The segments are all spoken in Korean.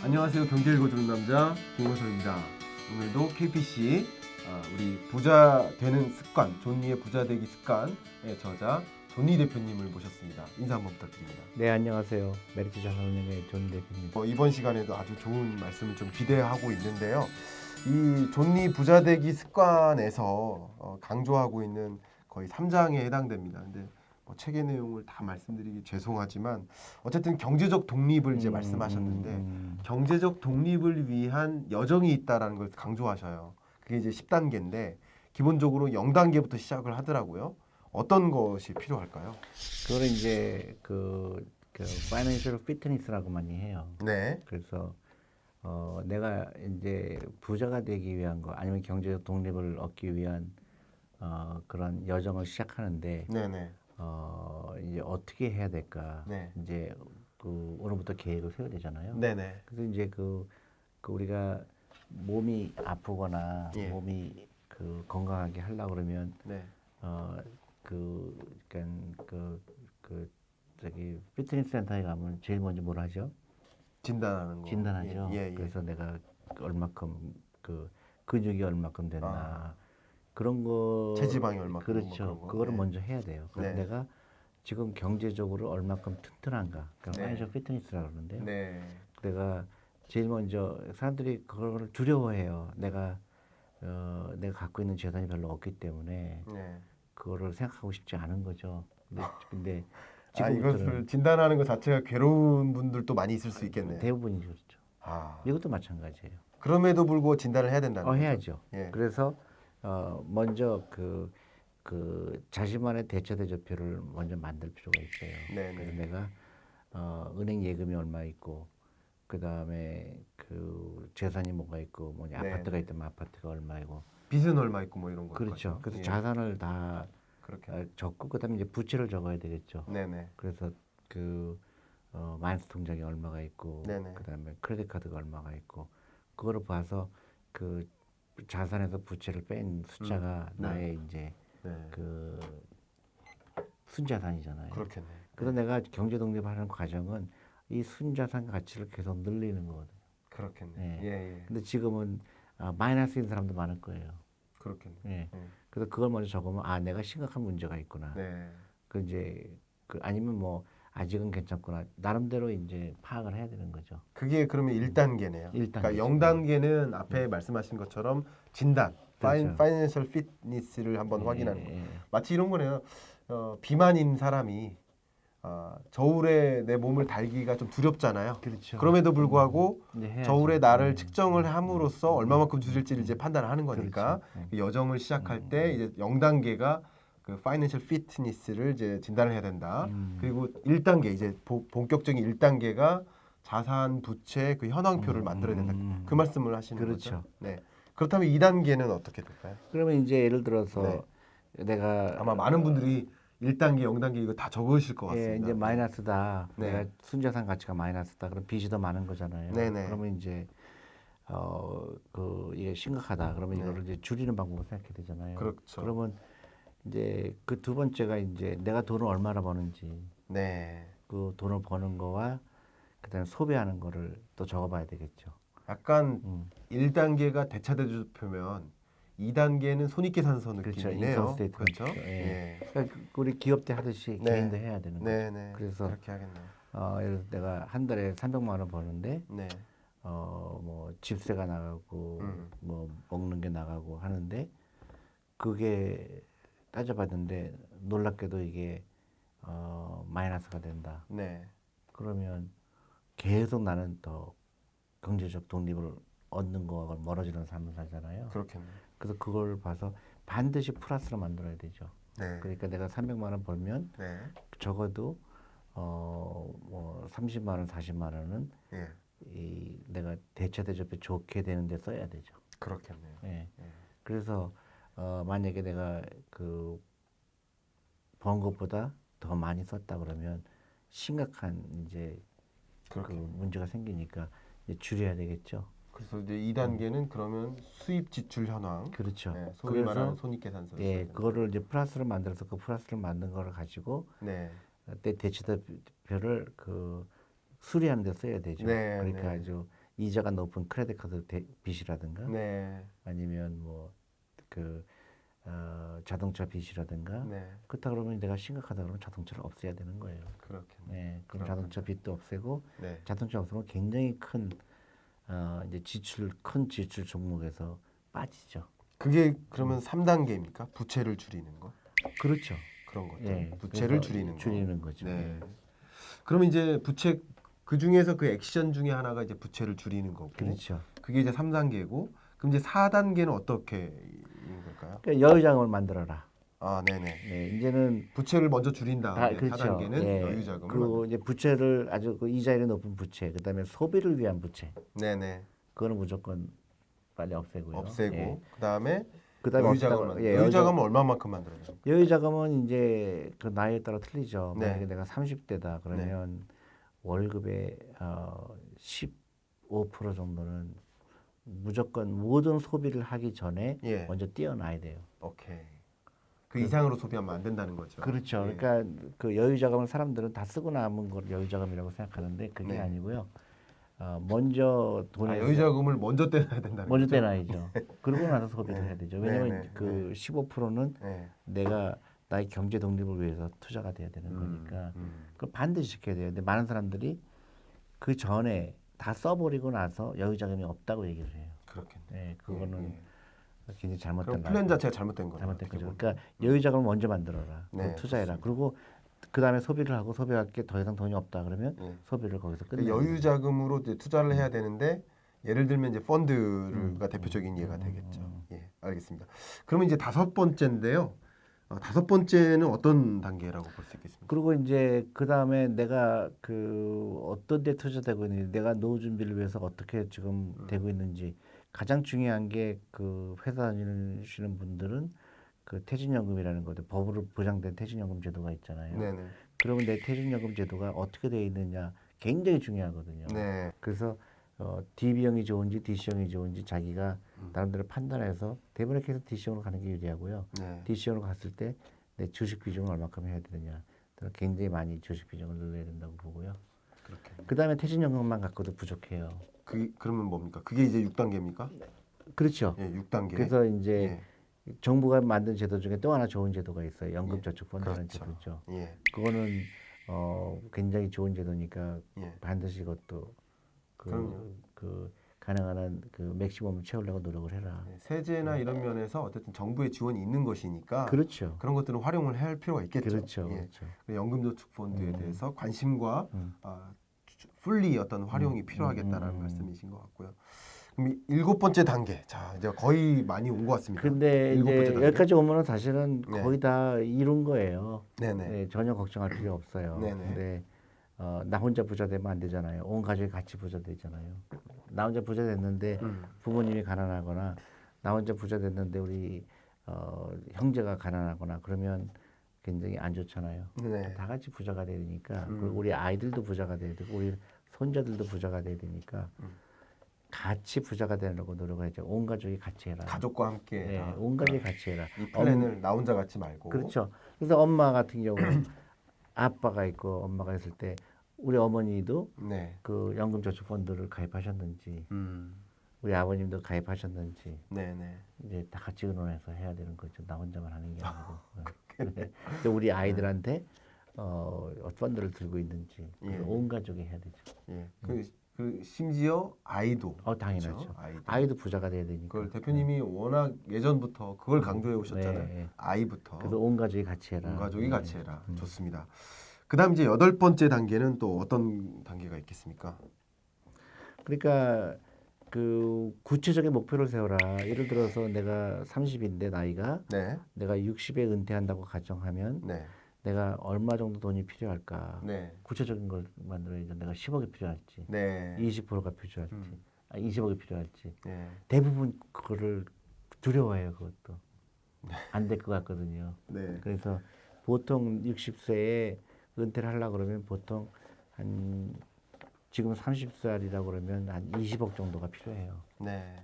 안녕하세요. 경제 읽어주는 남자 김호석입니다. 오늘도 KPC 우리 부자 되는 습관, 존니의 부자 되기 습관의 저자 존니 대표님을 모셨습니다. 인사 한번 부탁드립니다. 네, 안녕하세요. 메리츠 자산운용의 존 대표입니다. 이번 시간에도 아주 좋은 말씀을 좀 기대하고 있는데요. 이 존니 부자 되기 습관에서 강조하고 있는 거의 3장에 해당됩니다. 근데 책의 내용을 다 말씀드리기 죄송하지만 어쨌든 경제적 독립을 이제 말씀하셨는데 경제적 독립을 위한 여정이 있다라는 걸 강조하셔요. 그게 이제 10단계인데 기본적으로 0단계부터 시작을 하더라고요. 어떤 것이 필요할까요? 그거는 이제 그 파이낸셜 피트니스라고 많이 해요. 네. 그래서 내가 이제 부자가 되기 위한 거 아니면 경제적 독립을 얻기 위한 그런 여정을 시작하는데 네네. 이제 어떻게 해야 될까? 네. 이제 오늘부터 계획을 세워야 되잖아요. 네네. 그래서 이제 우리가 몸이 아프거나 예. 몸이 건강하게 하려고 그러면 네. 저기 피트니스 센터에 가면 제일 먼저 뭘 하죠? 진단하는 거. 진단하죠. 예. 그래서 내가 얼마큼 근육이 얼마큼 됐나 그런 거 체지방이 얼마큼 그렇죠. 뭐 그런 거. 그거를 네. 먼저 해야 돼요. 그래서 네. 내가 지금 경제적으로 얼마큼 튼튼한가? 그러니까 네. 파이낸셜 피트니스라고 그러는데요. 네. 내가 제일 먼저 사람들이 그걸 두려워해요. 내가 갖고 있는 재산이 별로 없기 때문에 네. 그거를 생각하고 싶지 않은 거죠. 근데 이것을 진단하는 것 자체가 괴로운 분들도 많이 있을 수 있겠네요. 대부분이 그렇죠. 아. 이것도 마찬가지예요. 그럼에도 불구하고 진단을 해야 된다는 거죠. 해야죠. 예. 그래서 먼저 그 자신만의 대처 대조표를 먼저 만들 필요가 있어요. 네네. 그래서 내가 은행 예금이 얼마 있고 그 다음에 재산이 뭐가 있고 뭐냐 네네. 아파트가 있다면 아파트가 얼마이고 빚은 얼마 있고 뭐 이런 거. 그렇죠. 그래서 예. 자산을 다 그렇게. 적고 그다음에 이제 부채를 적어야 되겠죠. 네네. 그래서 마이너스 통장이 얼마가 있고 네네. 그다음에 크레딧 카드가 얼마가 있고 그거를 봐서 그 자산에서 부채를 뺀 숫자가 네. 나의 이제 네. 순자산이잖아요. 그렇겠네. 그래서 내가 경제 독립하는 과정은 이 순자산 가치를 계속 늘리는 거거든요. 그렇겠네. 네. 예. 근데 지금은 마이너스인 사람도 많을 거예요. 그렇겠네. 예. 그래서 그걸 먼저 적으면 내가 심각한 문제가 있구나. 네. 아니면 뭐 아직은 괜찮구나. 나름대로 이제 파악을 해야 되는 거죠. 그게 그러면 1단계네요. 1단계 죠. 그러니까 0단계는 앞에 말씀하신 것처럼 진단, 그렇죠. 파이낸셜 피트니스를 한번 확인하는 거. 예. 마치 이런 거네요. 비만인 사람이 저울에 내 몸을 달기가 좀 두렵잖아요. 그렇죠. 그럼에도 불구하고 이제 해야죠. 저울에 나를 측정을 함으로써 얼마만큼 줄일지를 이제 판단을 하는 거니까 그렇죠. 그 여정을 시작할 때 이제 0단계가 그 파이낸셜 피트니스를 이제 진단을 해야 된다. 그리고 1단계 이제 본격적인 1단계가 자산, 부채 그 현황표를 만들어야 된다. 그 말씀을 하시는 그렇죠. 거죠. 네. 그렇다면 2단계는 어떻게 될까요? 그러면 이제 예를 들어서 네. 내가 아마 많은 분들이 1단계, 0단계 이거 다 적으실 것 같습니다. 이제 마이너스다. 네. 내가 순자산 가치가 마이너스다. 그럼 빚이 더 많은 거잖아요. 네네. 그러면 이제 이게 심각하다. 그러면 네. 이거를 이제 줄이는 방법을 생각해야 되잖아요. 그렇죠. 그러면 이제 그 두 번째가 이제 내가 돈을 얼마나 버는지 네. 그 돈을 버는 거와 그다음에 소비하는 거를 또 적어봐야 되겠죠. 약간 1단계가 대차대조표면 2단계는 손익계산서 그렇죠. 느낌이네요. 인컴 스테이트먼트. 그렇죠? 예. 그러니까 우리 기업 때 하듯이 네. 개인도 해야 되는 거죠. 네네. 그래서 그렇게 하겠네요. 예를 들어 내가 한 달에 300만 원 버는데 네. 뭐 집세가 나가고 뭐 먹는 게 나가고 하는데 그게 따져봤는데 놀랍게도 이게 마이너스가 된다. 네. 그러면 계속 나는 더 경제적 독립을 얻는 거하고 멀어지는 삶을 살잖아요. 그렇겠네요. 그래서 그걸 봐서 반드시 플러스로 만들어야 되죠. 네. 그러니까 내가 300만 원 벌면 네. 적어도 뭐 30만 원, 40만 원은 예. 내가 대처대조표 좋게 되는데 써야 되죠. 그렇겠네요. 예. 그래서 만약에 내가 번 것보다 더 많이 썼다 그러면 심각한 이제 문제가 생기니까 이제 줄여야 되겠죠. 그래서 이제 2단계는 그러면 수입 지출 현황. 그렇죠. 네, 소위 말하는 손익계산서. 예, 그거를 이제 플러스를 만들어서 그 플러스를 만든 거를 가지고 네. 때 대치대표를 수리하는 데 써야 되죠. 네, 그러니까 네. 아주 이자가 높은 크레딧 카드 빚이라든가 네. 아니면 뭐 그 자동차 빚이라든가 네. 그렇다 그러면 내가 심각하다 그러면 자동차를 없애야 되는 거예요. 그렇겠네. 네, 그럼 그렇군요. 자동차 빚도 없애고 네. 자동차 없으면 굉장히 큰 이제 큰 지출 종목에서 빠지죠. 그게 그러면 3단계입니까? 부채를 줄이는 거? 그렇죠. 그런 것들. 예, 부채를 그래서 줄이는 거. 줄이는 거죠. 네. 예. 그러면 이제 부채 그 중에서 그 액션 중에 하나가 이제 부채를 줄이는 거고. 그렇죠. 그게 이제 3단계고. 그럼 이제 4단계는 어떻게 인 걸까요? 그러니까 여유자금을 만들어라. 아, 네네. 네, 이제는 부채를 먼저 줄인 다음에 그렇죠. 4단계는 예. 여유 자금을 그리고 이제 부채를 아주 그 이자율이 높은 부채, 그다음에 소비를 위한 부채, 네네. 그거는 무조건 빨리 없애고요. 없애고 예. 그다음에 그다음에 여유 자금을 없애다가- 예, 여유 자금은 얼마만큼 만들어야 돼요? 여유 자금은 이제 그 나이에 따라 틀리죠. 네. 만약에 내가 30대다 그러면 월급의 15% 정도는 무조건 모든 소비를 하기 전에 예. 먼저 띄어놔야 돼요. 오케이. 그 이상으로 소비하면 안 된다는 거죠. 그렇죠. 예. 그러니까 그 여유 자금을 사람들은 다 쓰고 남은 걸 여유 자금이라고 생각하는데 그게 네. 아니고요. 먼저 돈에 여유 자금을 먼저 떼놔야 된다는 먼저 거죠. 떼놔야죠. 그러고 나서 소비를 네. 해야 되죠. 네, 왜냐면 네, 그 15%는 네. 내가 나의 경제 독립을 위해서 투자가 돼야 되는 거니까 그걸 반드시 지켜야 돼요. 근데 많은 사람들이 그 전에 다 써버리고 나서 여유 자금이 없다고 얘기를 해요. 그렇겠네. 네, 그거는 예. 굉장히 그럼 잘못된 플랜 자체가 잘못된 거죠. 잘못된 어떻게 거죠. 보면. 그러니까 여유 자금을 먼저 만들어라. 네, 그럼 투자해라. 좋습니다. 그리고 그 다음에 소비를 하고 소비할 게 더 이상 돈이 없다 그러면 예. 소비를 거기서 그 끝내. 여유 자금으로 이제 투자를 해야 되는데 예를 들면 이제 펀드가 대표적인 예가 되겠죠. 예, 알겠습니다. 그러면 이제 5번째인데요. 5번째는 어떤 단계라고 볼 수 있겠습니까? 그리고 이제 그 다음에 내가 그 어떤 데 투자되고 있는지, 내가 노후 준비를 위해서 어떻게 지금 되고 있는지 가장 중요한 게 그 회사 다니시는 분들은 그 퇴직연금이라는 거죠. 법으로 보장된 퇴직연금 제도가 있잖아요. 네네. 그러면 내 퇴직연금 제도가 어떻게 되어 있느냐 굉장히 중요하거든요. 네. 그래서 DB형이 좋은지 DC형이 좋은지 자기가 나름대로 판단해서 대부분의 케이스 DC형으로 가는 게 유리하고요. 네. DC형으로 갔을 때 내 주식 비중을 얼마큼 해야 되느냐. 굉장히 많이 주식 비중을 늘려야 된다고 보고요. 그렇게. 그 다음에 퇴직연금만 갖고도 부족해요. 그러면 뭡니까? 그게 이제 6단계입니까? 그렇죠. 예, 6단계. 그래서 이제 예. 정부가 만든 제도 중에 또 하나 좋은 제도가 있어요. 예, 연금저축펀드라는 그렇죠. 제도죠. 예. 그거는 굉장히 좋은 제도니까 예. 반드시 이것도 그럼요. 그 가능한 한 그 맥시멈을 채우려고 노력을 해라. 예, 세제나 이런 면에서 어쨌든 정부의 지원이 있는 것이니까 그렇죠. 그런 것들은 활용을 할 필요가 있겠죠. 그렇죠. 예. 그렇죠. 연금저축펀드에 대해서 관심과 풀리 어떤 활용이 필요하겠다라는 말씀이신 것 같고요. 그럼 7번째 단계. 자, 이제 거의 많이 온 것 같습니다. 근데 일곱 번째 이제 단계? 여기까지 오면은 사실은 네. 거의 다 이룬 거예요. 네네. 네, 전혀 걱정할 필요 없어요. 네네. 근데 나 혼자 부자 되면 안 되잖아요. 온 가족이 같이 부자 되잖아요. 나 혼자 부자 됐는데 부모님이 가난하거나 나 혼자 부자 됐는데 우리 형제가 가난하거나 그러면 굉장히 안 좋잖아요. 네. 다 같이 부자가 돼야 되니까 그리고 우리 아이들도 부자가 돼야 되고 우리 손자들도 부자가 돼야 되니까 같이 부자가 되려고 노력해야죠. 온 가족이 같이 해라. 가족과 함께. 네, 해라. 온 가족이 같이 해라. 이 플랜을 나 혼자 갖지 말고. 그렇죠. 그래서 엄마 같은 경우는 아빠가 있고 엄마가 있을 때 우리 어머니도 네. 그 연금저축펀드를 가입하셨는지 우리 아버님도 가입하셨는지 네네. 이제 다 같이 의논해서 해야 되는 거죠. 나 혼자만 하는 게 아니고. 네. 또 우리 아이들한테 펀드를 들고 있는지 예. 온 가족이 해야 되죠. 예. 그 심지어 아이도. 당연하죠. 그렇죠? 아이도 부자가 돼야 되니까. 그걸 대표님이 워낙 예전부터 그걸 강조해 오셨잖아요. 네. 아이부터. 그래서 온 가족이 같이 해라. 온 가족이 같이 해라. 좋습니다. 그다음 이제 8번째 단계는 또 어떤 단계가 있겠습니까? 그러니까 그 구체적인 목표를 세워라. 예를 들어서 내가 30인데 나이가 네. 내가 60에 은퇴한다고 가정하면 네. 내가 얼마 정도 돈이 필요할까? 네. 구체적인 걸 만들어야죠. 내가 10억이 필요할지, 네. 20%가 필요할지, 20억이 필요할지. 네. 대부분 그거를 두려워해요. 그것도 안 될 것 같거든요. 네. 그래서 보통 60세에 은퇴를 하려고 그러면 보통 한 지금 30살이라고 그러면 한 20억 정도가 필요해요. 네.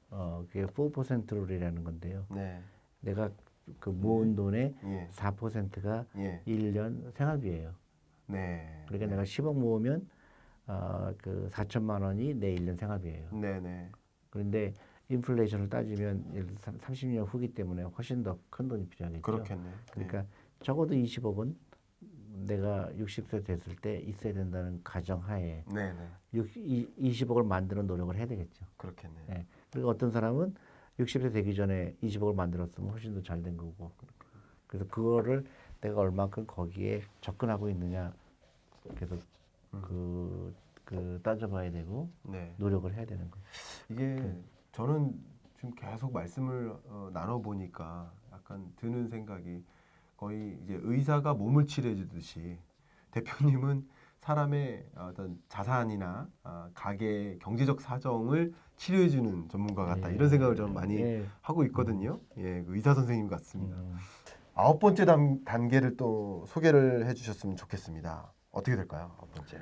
그게 4%룰이라는 건데요. 네. 내가 그 모은 돈의 예. 4%가 예. 1년 생활비예요. 네. 그러니까 내가 10억 모으면 그 4천만 원이 내 1년 생활비예요. 네네. 그런데 인플레이션을 따지면 예를 들어 30년 후기 때문에 훨씬 더 큰 돈이 필요하겠죠. 그렇겠네. 그러니까 적어도 20억은 내가 60세 됐을 때 있어야 된다는 가정하에 네네. 20억을 만드는 노력을 해야 되겠죠. 그렇겠네. 예. 그리고 어떤 사람은 60세 되기 전에 20억을 만들었으면 훨씬 더 잘 된 거고. 그래서 그거를 내가 얼만큼 거기에 접근하고 있느냐 계속 그 따져봐야 되고 네. 노력을 해야 되는 거죠. 이게 저는 지금 계속 말씀을 나눠 보니까 약간 드는 생각이 거의 이제 의사가 몸을 치료해 주듯이 대표님은 사람의 어떤 자산이나 가계 경제적 사정을 치료해 주는 전문가 같다 이런 생각을 좀 많이 예. 하고 있거든요. 예, 그 의사 선생님 같습니다. 음. 9번째 단계를 또 소개를 해주셨으면 좋겠습니다. 어떻게 될까요? 9번째.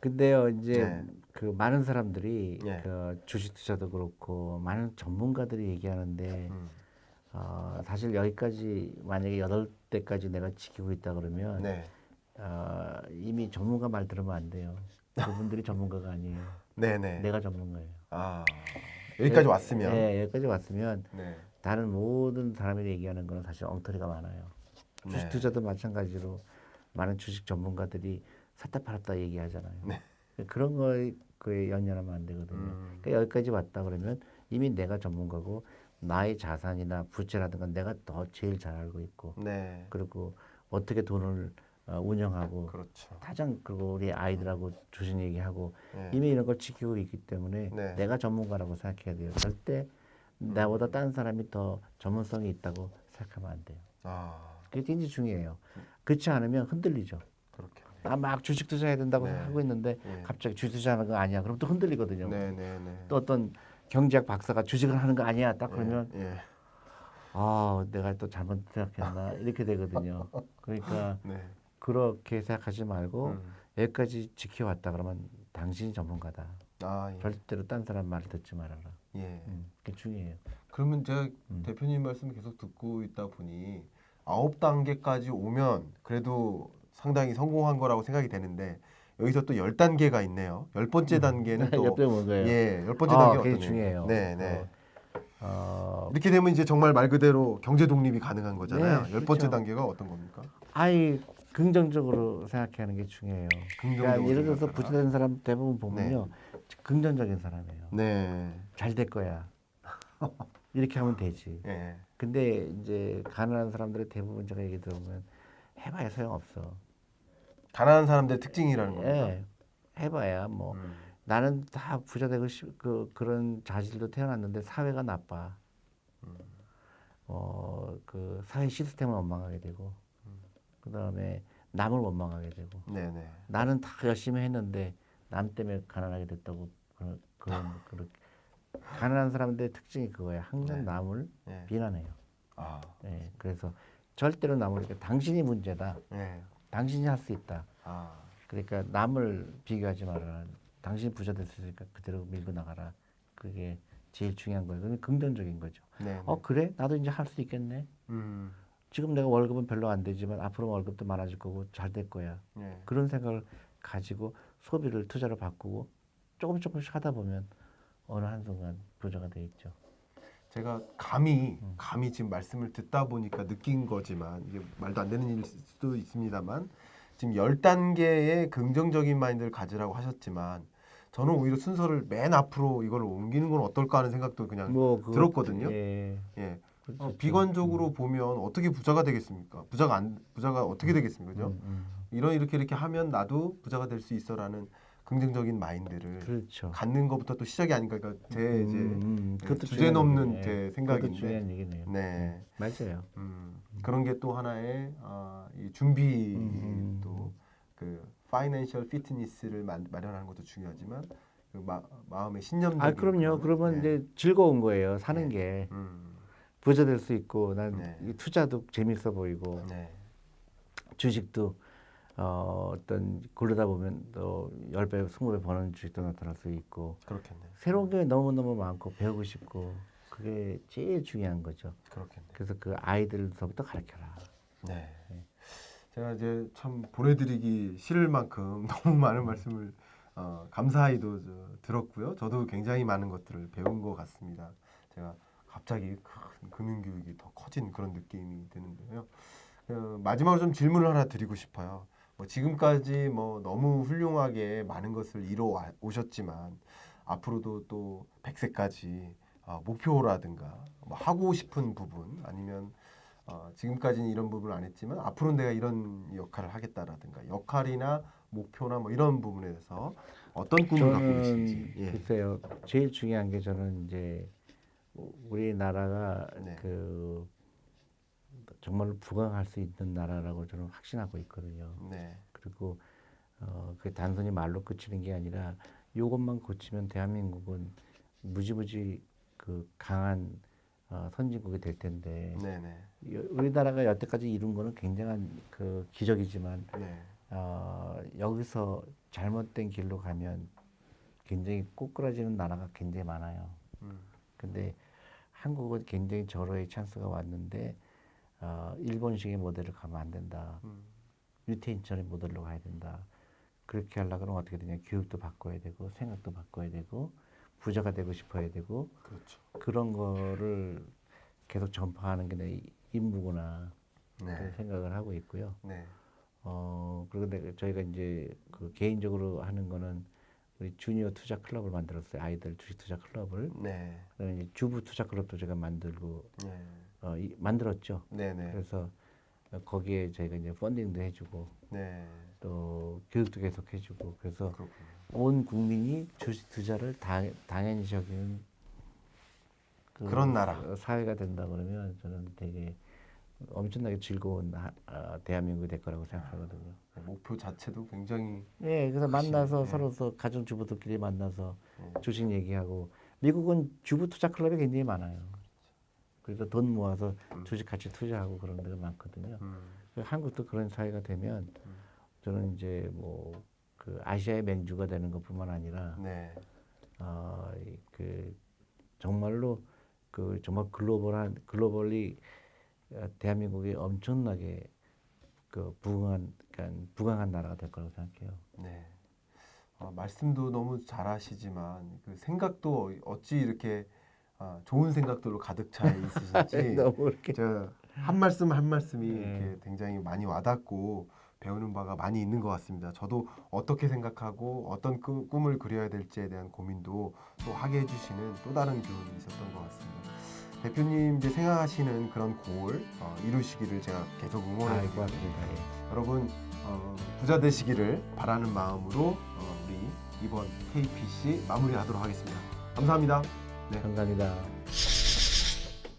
근데요 이제 네. 그 많은 사람들이 네. 그 주식 투자도 그렇고 많은 전문가들이 얘기하는데 음. 사실 여기까지 만약에 8대까지 내가 지키고 있다 그러면 네. 이미 전문가 말 들으면 안 돼요. 그분들이 전문가가 아니에요. 네네. 내가 전문가예요. 여기까지 왔으면. 예, 여기까지 왔으면 네. 다른 모든 사람이 얘기하는 거는 사실 엉터리가 많아요. 주식 네. 투자도 마찬가지로 많은 주식 전문가들이 샀다 팔았다 얘기하잖아요. 네. 그런 거에 연연하면 안 되거든요. 그러니까 여기까지 왔다 그러면 이미 내가 전문가고 나의 자산이나 부채라든가 내가 더 제일 잘 알고 있고 네. 그리고 어떻게 돈을 운영하고 그렇죠. 가장 그리고 우리 아이들하고 주식 얘기하고 네. 이미 이런 걸 지키고 있기 때문에 네. 내가 전문가라고 생각해야 돼요. 절대 나보다 다른 사람이 더 전문성이 있다고 생각하면 안 돼요. 그게 굉장히 중요해요. 그렇지 않으면 흔들리죠. 그렇게. 나 막 주식 투자해야 된다고 네. 하고 있는데 네. 갑자기 주식 투자하는 거 아니야. 그럼 또 흔들리거든요. 네네네. 또 어떤 경제학 박사가 주식을 하는 거 아니야. 딱 그러면 예. 내가 또 잘못 생각했나 이렇게 되거든요. 그러니까 네. 그렇게 생각하지 말고 음. 여기까지 지켜왔다 그러면 당신이 전문가다. 예. 절대로 딴 사람 말을 듣지 말아라. 예. 그게 중요해요. 그러면 제가 대표님 말씀 계속 듣고 있다 보니 9단계까지 오면 그래도 상당히 성공한 거라고 생각이 되는데 여기서 또 10단계가 있네요. 10번째 단계는 또 옆에 뭔가요? 예, 10번째 단계 그게 어떤 중요해요. 네, 네. 어, 이렇게 되면 이제 정말 말 그대로 경제 독립이 가능한 거잖아요. 네, 10번째 그렇죠. 단계가 어떤 겁니까? 긍정적으로 생각하는 게 중요해요. 그러니까 긍정적으로 예를 들어서 생각하라. 부자된 사람 대부분 보면요, 긍정적인 사람이에요. 네. 잘 될 거야. 이렇게 하면 되지. 예. 근데 이제 가난한 사람들의 대부분 제가 얘기 들어보면 해봐야 소용없어. 가난한 사람들의 특징이라는 겁니다. 예, 해봐야 뭐 나는 다 부자 되고 그런 자질도 태어났는데 사회가 나빠. 그 사회 시스템을 원망하게 되고, 그 다음에 남을 원망하게 되고, 네네. 나는 다 열심히 했는데 남 때문에 가난하게 됐다고 그렇게 가난한 사람들의 특징이 그거예요. 항상 네. 남을 예. 비난해요. 아. 예, 그래서 절대로 남을 이렇게 당신이 문제다. 예. 당신이 할 수 있다. 아. 그러니까 남을 비교하지 말아라. 당신이 부자 됐으니까 그대로 밀고 나가라. 그게 제일 중요한 거예요. 그게 긍정적인 거죠. 네. 그래? 나도 이제 할 수 있겠네. 음. 지금 내가 월급은 별로 안 되지만 앞으로 월급도 많아질 거고 잘 될 거야. 예. 그런 생각을 가지고 소비를 투자로 바꾸고 조금씩 하다 보면 어느 한순간 부자가 돼 있죠. 제가 감히 지금 말씀을 듣다 보니까 느낀 거지만 이게 말도 안 되는 일일 수도 있습니다만 지금 10단계의 긍정적인 마인드를 가지라고 하셨지만 저는 오히려 순서를 맨 앞으로 이걸 옮기는 건 어떨까 하는 생각도 그냥 들었거든요. 예. 예. 그렇죠. 비관적으로 보면 어떻게 부자가 되겠습니까? 부자가 어떻게 되겠습니까? 그죠? 이렇게 하면 나도 부자가 될 수 있어라는 긍정적인 마인드를 그렇죠. 갖는 것부터 또 시작이 아닌가. 그러니까 제 이제 그것도 주제 중요한 넘는 얘기네. 제 그것도 생각인데. 중요한 얘기네요. 네. 맞아요. 그런 게 또 하나의 이 준비 또 그 파이낸셜 피트니스를 마련하는 것도 중요하지만 그 마음의 신념적인 그럼요. 그런, 그러면 네. 이제 즐거운 거예요. 사는 네. 게 음, 부자 될 수 있고 난 네. 이 투자도 재밌어 보이고 네. 주식도 어떤 고르다 보면 또 10배, 20배 버는 주식도 나타날 수 있고 그렇겠네. 새로운 게 너무너무 많고 배우고 싶고 그게 제일 중요한 거죠. 그렇겠네. 그래서 그 아이들서부터 가르쳐라. 네. 제가 이제 참 보내드리기 싫을 만큼 너무 많은 말씀을 감사히도 들었고요. 저도 굉장히 많은 것들을 배운 것 같습니다. 제가 갑자기 큰 금융교육이 더 커진 그런 느낌이 드는데요. 마지막으로 좀 질문을 하나 드리고 싶어요. 뭐 지금까지 뭐 너무 훌륭하게 많은 것을 이뤄 오셨지만 앞으로도 또 100세까지 목표라든가 뭐 하고 싶은 부분 아니면 지금까지는 이런 부분을 안 했지만 앞으로는 내가 이런 역할을 하겠다라든가 역할이나 목표나 뭐 이런 부분에 대해서 어떤 꿈을 갖고 계신지. 저는 글쎄요. 제일 중요한 게 저는 이제 우리나라가 네. 그 정말로 부강할 수 있는 나라라고 저는 확신하고 있거든요. 네. 그리고 그 단순히 말로 그치는 게 아니라 이것만 고치면 대한민국은 무지무지 그 강한 선진국이 될 텐데 네네. 우리나라가 여태까지 이룬 거는 굉장한 그 기적이지만 네. 여기서 잘못된 길로 가면 굉장히 꼬꾸라지는 나라가 굉장히 많아요. 근데 한국은 굉장히 절호의 찬스가 왔는데 일본식의 모델을 가면 안 된다. 유태인처럼 모델로 가야 된다. 그렇게 하려고 그러면 어떻게 되냐. 교육도 바꿔야 되고 생각도 바꿔야 되고 부자가 되고 싶어야 되고 그렇죠. 그런 거를 계속 전파하는 게 내 임무구나 네. 그런 생각을 하고 있고요. 네. 그런데 저희가 이제 그 개인적으로 하는 거는 우리 주니어 투자 클럽을 만들었어요. 아이들 주식 투자 클럽을. 네. 그다음에 이제 주부 투자 클럽도 제가 만들고 네. 만들었죠. 네네. 그래서 거기에 저희가 이제 펀딩도 해주고 네. 또 교육도 계속 해주고 그래서 그렇군요. 온 국민이 주식 투자를 당연히 저기는 그런 나라. 사회가 된다 그러면 저는 되게 엄청나게 즐거운 대한민국이 될 거라고 생각하거든요. 목표 자체도 굉장히 네, 그래서 만나서 네. 서로 가정주부들끼리 만나서 네. 주식 얘기하고 미국은 주부 투자 클럽이 굉장히 많아요. 그래서 돈 모아서 주식 같이 투자하고 그런 데가 많거든요. 한국도 그런 사회가 되면 저는 이제 뭐 그 아시아의 맹주가 되는 것뿐만 아니라 네. 그 정말로 그 정말 글로벌리 대한민국이 엄청나게 그 부강한 나라가 될 거라고 생각해요. 네. 말씀도 너무 잘하시지만 그 생각도 어찌 이렇게 좋은 생각들로 가득 차 있으신지 너무 이렇게 한 말씀 한 말씀이 이렇게 굉장히 많이 와닿고 배우는 바가 많이 있는 것 같습니다. 저도 어떻게 생각하고 어떤 꿈을 그려야 될지에 대한 고민도 또 하게 해주시는 또 다른 교훈이 있었던 것 같습니다. 대표님 이제 생각하시는 그런 골 이루시기를 제가 계속 응원해 드리고 여러분 부자 되시기를 바라는 마음으로 우리 이번 KPC 마무리하도록 하겠습니다. 감사합니다. 네. 감사합니다.